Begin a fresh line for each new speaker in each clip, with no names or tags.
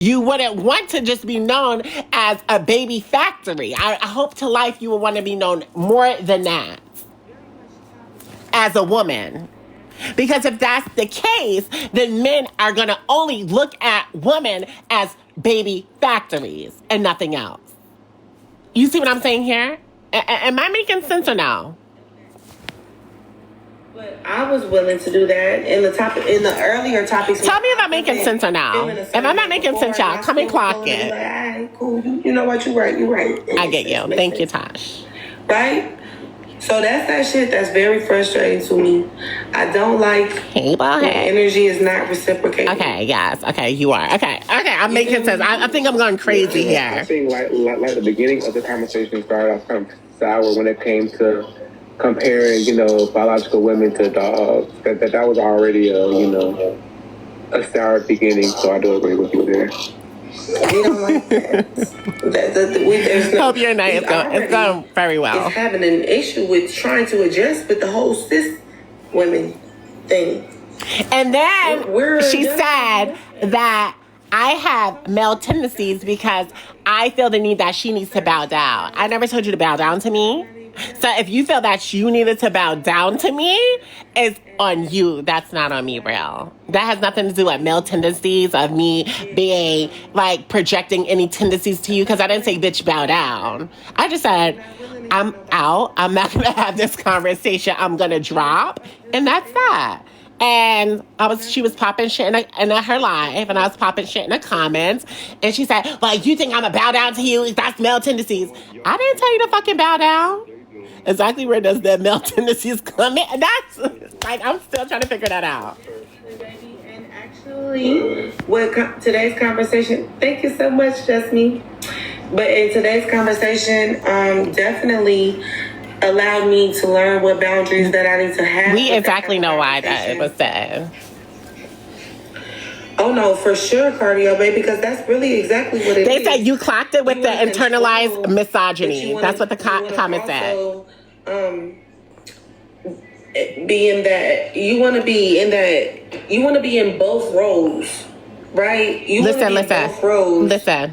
You wouldn't want to just be known as a baby factory. I hope to life you would want to be known more than that as a woman. Because if that's the case, then men are going to only look at women as baby factories and nothing else. You see what I'm saying here? Am I making sense or no?
But I was willing to do that in the earlier topics.
Tell me if I'm making sense or no. If I'm not making sense, y'all, come and clock it.
Like, all right, cool. You know what? You're right.
I get you. Thank you, Tosh.
Right? So that's that shit that's very frustrating to me. I don't like
Baw'dhead.
Energy is not reciprocated.
Okay, yes. Okay, you are. Okay, I'm making sense. I think I'm going crazy here.
I think like the beginning of the conversation started off kind of sour when it came to comparing, biological women to dogs. That was already a sour beginning. So I do agree with you there.
We don't like that.
Hope your night is going very well.
It's having an issue with trying to adjust with the whole cis women thing.
And then she said that I have male tendencies because I feel the need that she needs to bow down. I never told you to bow down to me. So if you feel that you needed to bow down to me, it's on you. That's not on me, Real. That has nothing to do with male tendencies of me being like projecting any tendencies to you, because I didn't say bitch bow down. I just said I'm out. I'm not gonna have this conversation. I'm gonna drop, and that's that. And she was popping shit in her live, and I was popping shit in the comments. And she said, "Well, you think I'm gonna bow down to you? That's male tendencies." I didn't tell you to fucking bow down. Exactly where does the male tendencies come in? That's like, I'm still trying to figure that out.
And actually, with today's conversation, thank you so much, Jasmine. But in today's conversation, definitely allowed me to learn what boundaries that I need to have.
We exactly know why that was said.
Oh no, for sure, cardio, baby, because that's really exactly what it is.
They said you clocked it with the internalized misogyny. That's what the comment said.
Being that you want to be in both roles, right?
Listen.
Both roles.
Listen.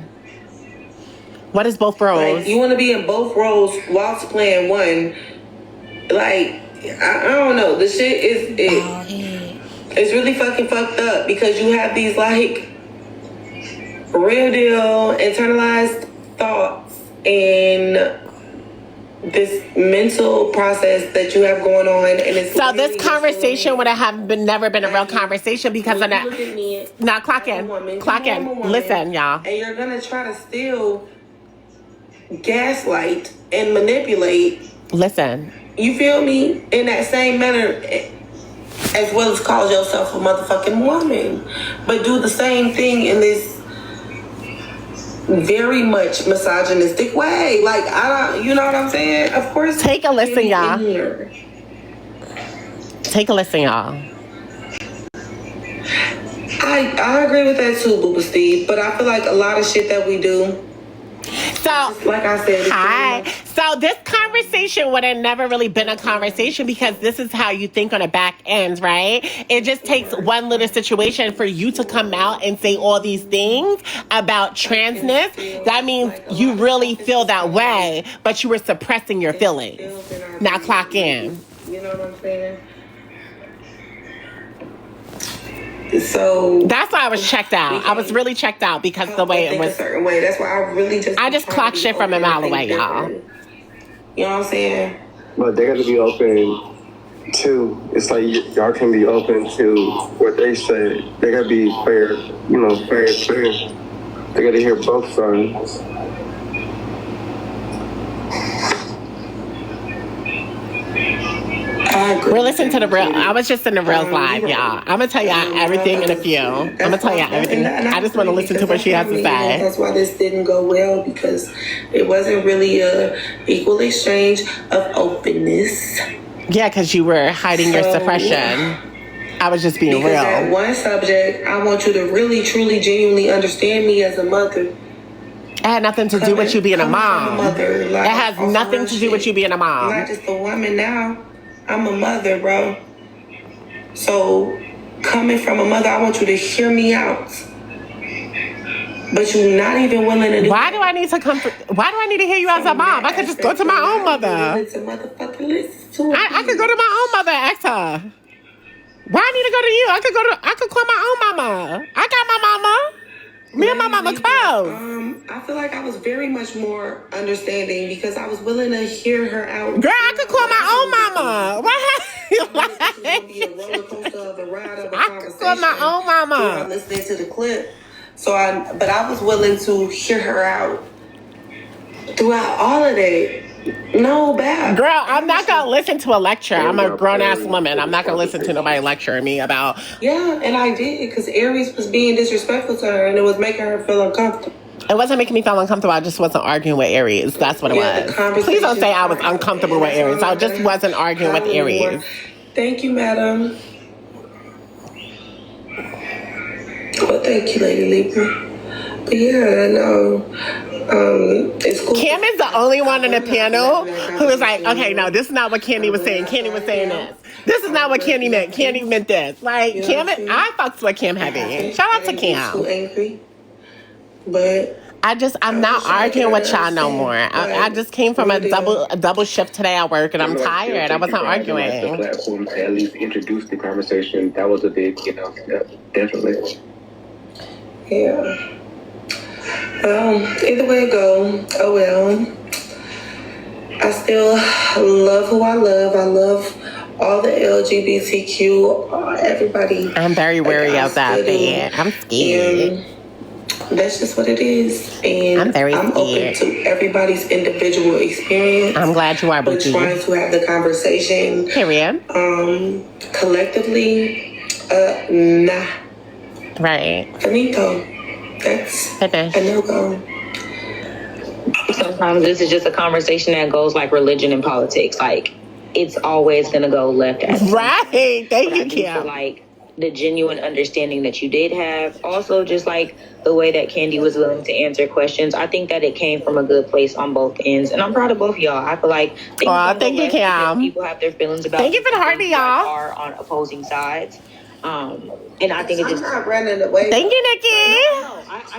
What is both roles?
Like, you want to be in both roles whilst playing one. Like, I don't know. The shit is it's really fucking fucked up, because you have these like real deal internalized thoughts and this mental process that you have going on, and it's
so this conversation would have never been a real conversation because of that. Now clock in. Listen, y'all.
And you're gonna try to still gaslight and manipulate.
Listen.
You feel me? In that same manner, as well as call yourself a motherfucking woman, but do the same thing in this very much misogynistic way. Like, you know what I'm saying? Of course.
Take a listen, y'all. Take a listen, y'all.
I agree with that too, Booba Steve, but I feel like a lot of shit that we do,
so,
like I said,
hi. So this conversation would have never really been a conversation, because this is how you think on a back end, right? It just takes one little situation for you to come out and say all these things about transness. That means you really feel that way, but you were suppressing your feelings. Now clock in.
You know what I'm saying? So
that's why I was checked out. I was really checked out because the way it was.
A certain way. That's why I just
clock shit from a mile away, y'all.
You know what I'm saying?
But they got to be open too. It's like y'all can be open to what they say. They got to be fair. Fair. They got to hear both sides.
We're listening to the real. I was just in the Reels live, y'all. I'm gonna tell y'all everything in a few. I'm gonna tell y'all everything. I just want to listen to what she has to say.
That's why this didn't go well, because it wasn't really a equal exchange of openness.
Yeah, because you were hiding your suppression. I was just being real.
At one subject, I want you to really, truly, genuinely understand me as a mother.
It had nothing to do with you being a mom. It has nothing to do with you being a mom.
I'm not just a woman now. I'm a mother, bro. So, coming from a mother, I want you to hear me out. but you're not even willing to.
Why do I need to come? Why do I need to hear you as a mom? I could just go to my own mother. I could go to my own mother and ask her. Why I need to go to you? I could call my own mama. I got my mama. Me and my mama close.
I feel like I was very much more understanding because I was willing to hear her out.
Girl, I could call my own mama. What? I could call my own mama.
I'm listening to the clip, but I was willing to hear her out throughout all of that. No bad.
Girl, I'm not going to listen to a lecture. I'm a grown-ass woman. I'm not going to listen to nobody lecturing me about...
Yeah, and I did, because Aries was being disrespectful to her, and it was making her feel uncomfortable.
It wasn't making me feel uncomfortable. I just wasn't arguing with Aries. That's what it was. Please don't say I was uncomfortable with Aries. I just wasn't arguing with Aries.
Thank you, madam. Well, thank you, Lady Libra. But yeah, I know. It's cool.
Cam is the only one on the panel who was like, okay, no, this is not what Candy was saying. Candy was saying this. This is not what Candy meant. Candy meant this. Like, Cam, I fucks with Cam heavy. Shout out to Cam.
So angry, but
I'm not arguing with y'all no more. I just came from a double shift today at work, and I'm tired. I wasn't arguing.
The platform to at least introduce the conversation. That was a big, step, definitely.
Yeah. Either way it go, oh well. I still love who I love. I love all the LGBTQ, everybody.
I'm very wary of that, man. I'm scared.
That's just what it is. And
I'm
open to everybody's individual experience.
I'm glad you are,
We're trying to have the conversation.
Period.
Collectively, nah.
Right.
Finito. That's a no-go.
Sometimes this is just a conversation that goes like religion and politics. Like, it's always going to go left.
Right. Thank you, Kim.
Like, the genuine understanding that you did have. Also, just like the way that Candy was willing to answer questions. I think that it came from a good place on both ends. And I'm proud of both of y'all. I feel like
thank you, Kim.
People have their feelings about
thank you for the heart, y'all.
Are on opposing sides. And I think it just...
I'm not running away.
Thank you, Nikki.
I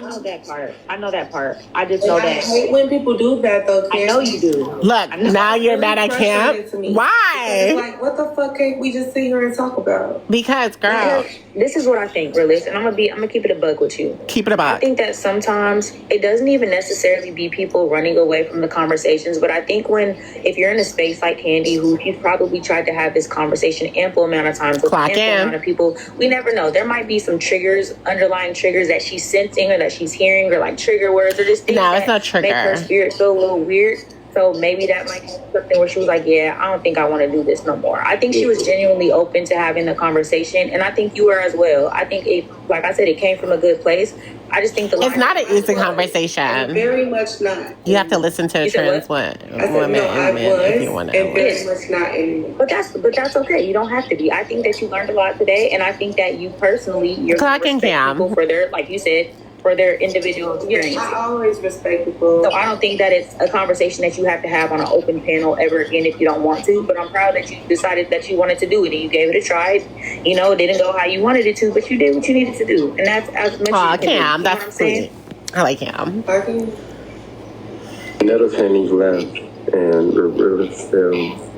know that part. I just know that.
I hate when people do that, though, Kim.
I know you do.
Look, now you're mad at Kim. Why?
Like, what the fuck can't we just sit here and talk about?
Because, girl.
This is what I think, Realist, and I'm gonna keep it a buck with you.
Keep it a buck.
I think that sometimes it doesn't even necessarily be people running away from the conversations, but I think if you're in a space like Candy, who she's probably tried to have this conversation ample amount of times with ample amount of people, we never know. There might be some underlying triggers that she's sensing or that she's hearing, or like trigger words or just things
it's not trigger.
Make her spirit feel a little weird. So maybe that might be something where she was like, yeah, I don't think I want to do this no more. I think she was genuinely open to having the conversation, and I think you were as well. I think like I said, it came from a good place. I just think
it's not an easy conversation.
Very much not.
You have to listen to a trans woman if you want to.
And very much not anymore.
But that's okay. You don't have to be. I think that you learned a lot today, and I think that you personally, you're respect people for their, like you said, for their individual experience.
I always respect people.
So I don't think that it's a conversation that you have to have on an open panel ever again if you don't want to. But I'm proud that you decided that you wanted to do it and you gave it a try. You know, it didn't go how you wanted it to, but you did what you needed to do. And that's as much as you
Cam, that's sweet. I like Cam.
Another Penny's left, and we're still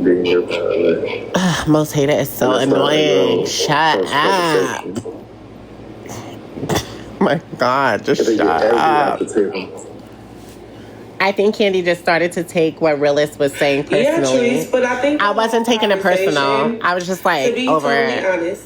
being your pilot.
Most hated is so annoying. Shut up. My God, just shut up. I think Candy just started to take what Realist was saying personally.
Yeah, but I think
I wasn't taking it personal. I was just like,
to be
over
totally
it.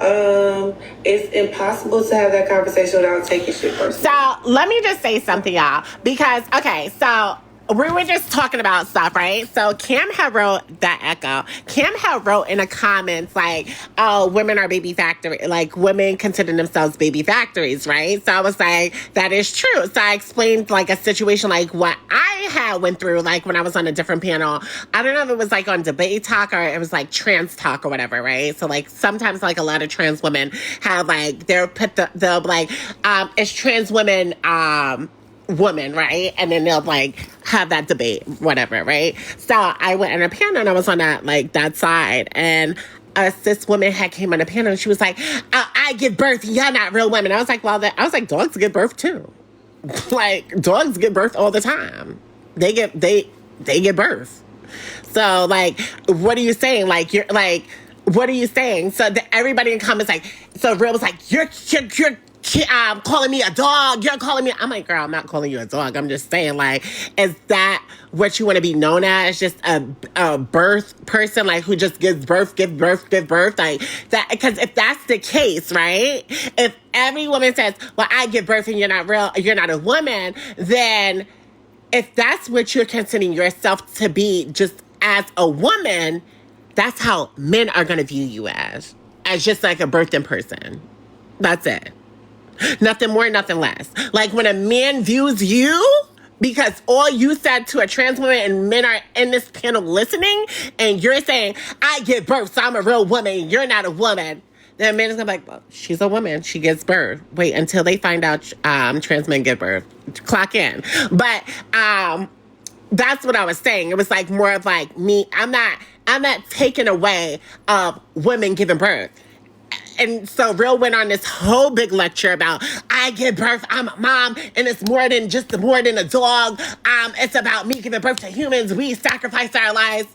Honest, it's impossible to have that conversation without taking shit personal.
So let me just say something, y'all. Because, okay, so we were just talking about stuff, right? So Cam had wrote that echo. Cam had wrote in the comments like, oh, women are baby factory. Like, women consider themselves baby factories, right? So I was like, that is true. So I explained like a situation like what I had went through, like when I was on a different panel. I don't know if it was like on Debate Talk or it was like Trans Talk or whatever, right? So like sometimes like a lot of trans women have like, they'll like, it's trans women, woman, right? And then they'll like have that debate, whatever, right? So I went on a panel and I was on that side, and a cis woman had came on a panel and she was like, I give birth, y'all not real women. I was like, well, dogs give birth too. Like, dogs give birth all the time. They give birth. So, like, what are you saying? Like, you're like, what are you saying? So everybody in comments like, so Real was like, you're calling me a dog. You're calling me. I'm like, girl, I'm not calling you a dog. I'm just saying, like, is that what you want to be known as? Just a birth person, like, who just gives birth, like that? Because if that's the case, right? If every woman says, well, I give birth and you're not real, you're not a woman, then if that's what you're considering yourself to be, just as a woman, that's how men are going to view you as just like a birthing person. That's it. Nothing more, nothing less. Like, when a man views you, because all you said to a trans woman, and men are in this panel listening, and you're saying, I give birth, so I'm a real woman, you're not a woman, then a man is going to be like, well, she's a woman, she gives birth. Wait until they find out trans men give birth. Clock in. But that's what I was saying. It was like more of like me. I'm not taking away of women giving birth. And so Real went on this whole big lecture about, I give birth, I'm a mom, and it's more than a dog. It's about me giving birth to humans. We sacrifice our lives.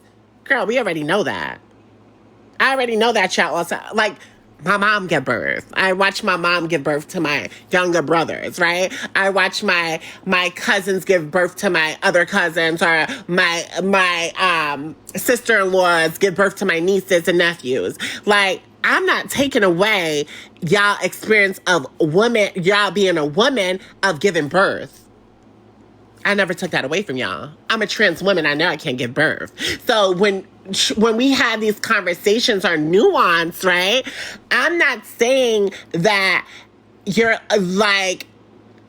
Girl, we already know that. I already know that, y'all. Also, like, my mom gave birth. I watch my mom give birth to my younger brothers, right? I watch my cousins give birth to my other cousins, or my sister-in-laws give birth to my nieces and nephews. Like, I'm not taking away y'all experience of women, y'all being a woman, of giving birth. I never took that away from y'all. I'm a trans woman. I know I can't give birth. So when we have these conversations are nuanced, right? I'm not saying that you're like,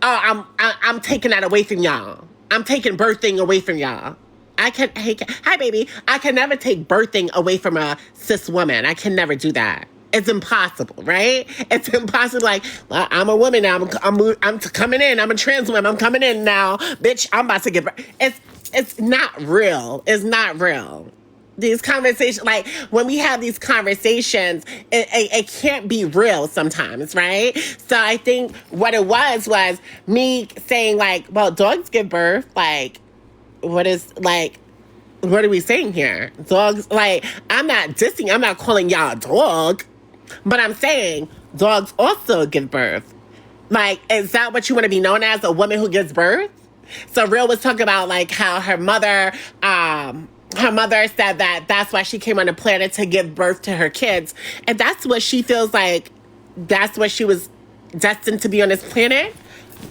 oh, I'm taking that away from y'all. I'm taking birthing away from y'all. Hi, baby. I can never take birthing away from a cis woman. I can never do that. It's impossible, right? It's impossible. Like, well, I'm a woman now. I'm coming in. I'm a trans woman. I'm coming in now, bitch. I'm about to give birth. It's not real. It's not real. These conversations, like, when we have these conversations, it can't be real sometimes, right? So I think what it was me saying, like, well, dogs give birth. Like, what are we saying here? Dogs, like, I'm not dissing, I'm not calling y'all a dog, but I'm saying dogs also give birth. Like, is that what you want to be known as, a woman who gives birth? So Real was talking about, like, how her mother said that that's why she came on the planet, to give birth to her kids. And that's what she feels like, that's what she was destined to be on this planet.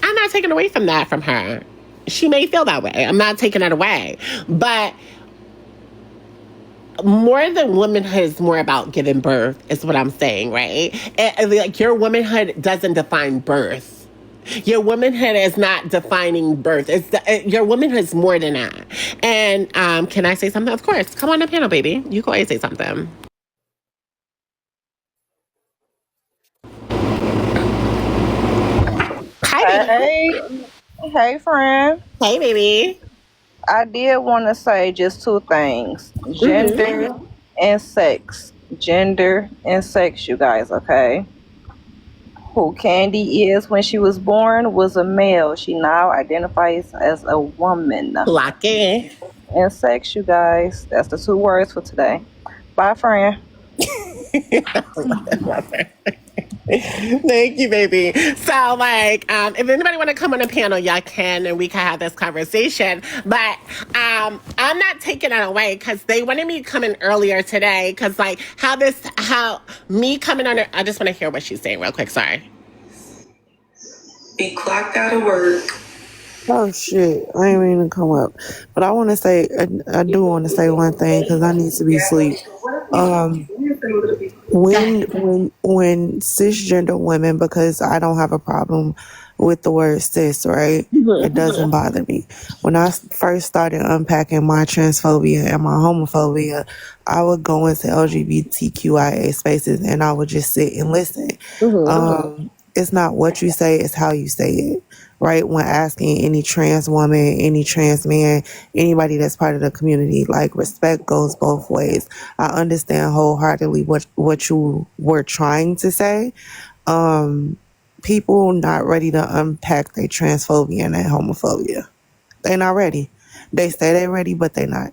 I'm not taking away from that from her. She may feel that way. I'm not taking that away. But more than womanhood is more about giving birth, is what I'm saying, right? Like, your womanhood doesn't define birth. Your womanhood is not defining birth. Your womanhood is more than that. And can I say something? Of course. Come on the panel, baby. You can always say something. Hi, baby.
Hey, friend.
Hey, baby.
I did want to say just two things: gender and sex. Gender and sex, you guys, okay? Who Candy is when she was born was a male. She now identifies as a woman.
Lock in.
And sex, you guys. That's the two words for today. Bye, friend.
Thank you, baby. So, like, if anybody want to come on the panel, y'all can, and we can have this conversation. But I'm not taking that away, because they wanted me to come in earlier today, because, like, how me coming on, I just want to hear what she's saying real quick. Sorry.
Be clocked out of work.
Oh shit, I ain't mean to come up. But I want to say, I do want to say one thing, because I need to be asleep. When cisgender women, because I don't have a problem with the word cis, right? It doesn't bother me. When I first started unpacking my transphobia and my homophobia, I would go into LGBTQIA spaces and I would just sit and listen. It's not what you say, it's how you say it. Right, when asking any trans woman, any trans man, anybody that's part of the community, like, respect goes both ways. I understand wholeheartedly what you were trying to say, people not ready to unpack their transphobia and their homophobia. They not ready. They say they ready, but they not.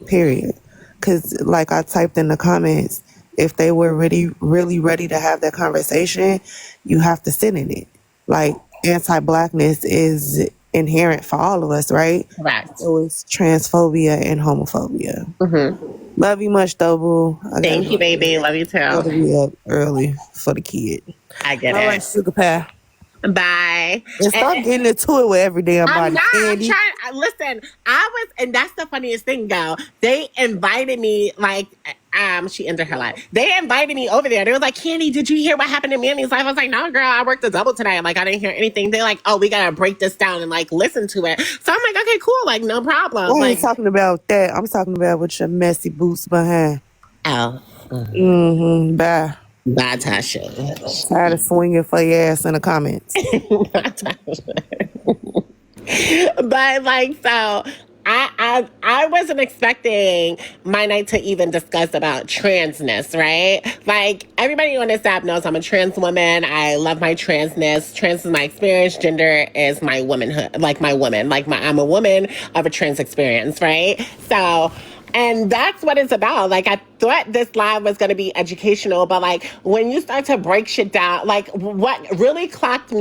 Period. Because like I typed in the comments, if they were really ready to have that conversation, you have to sit in it. Like, anti-blackness is inherent for all of us, right?
Correct.
So it's transphobia and homophobia.
Mm-hmm.
Love you much, though, boo.
Thank you, baby. Love you too.
Gotta be up early for the kid.
I get
All
it.
right, sugar pie.
Bye.
And stop getting into it with every damn body.
I'm not.
Candy.
I'm trying. Listen, and that's the funniest thing, though. They invited me, like, she ended her life. They invited me over there. They was like, Candy, did you hear what happened in Manny's life? I was like, no, girl, I worked a double tonight. Like, I didn't hear anything. They're like, oh, we gotta break this down and like listen to it. So I'm like, okay, cool, like, no problem.
I ain't talking about that. I'm talking about with your messy boots behind.
Oh.
Bye.
Bye, Tasha.
Tired of swinging for your ass in the comments.
Bye, Tasha. But like, so I wasn't expecting my night to even discuss about transness, right? Like, everybody on this app knows I'm a trans woman. I love my transness. Trans is my experience. Gender is my womanhood, like my woman. Like, I'm a woman of a trans experience, right? So, and that's what it's about. Like, I thought this live was going to be educational, but like, when you start to break shit down, like, what really clocked me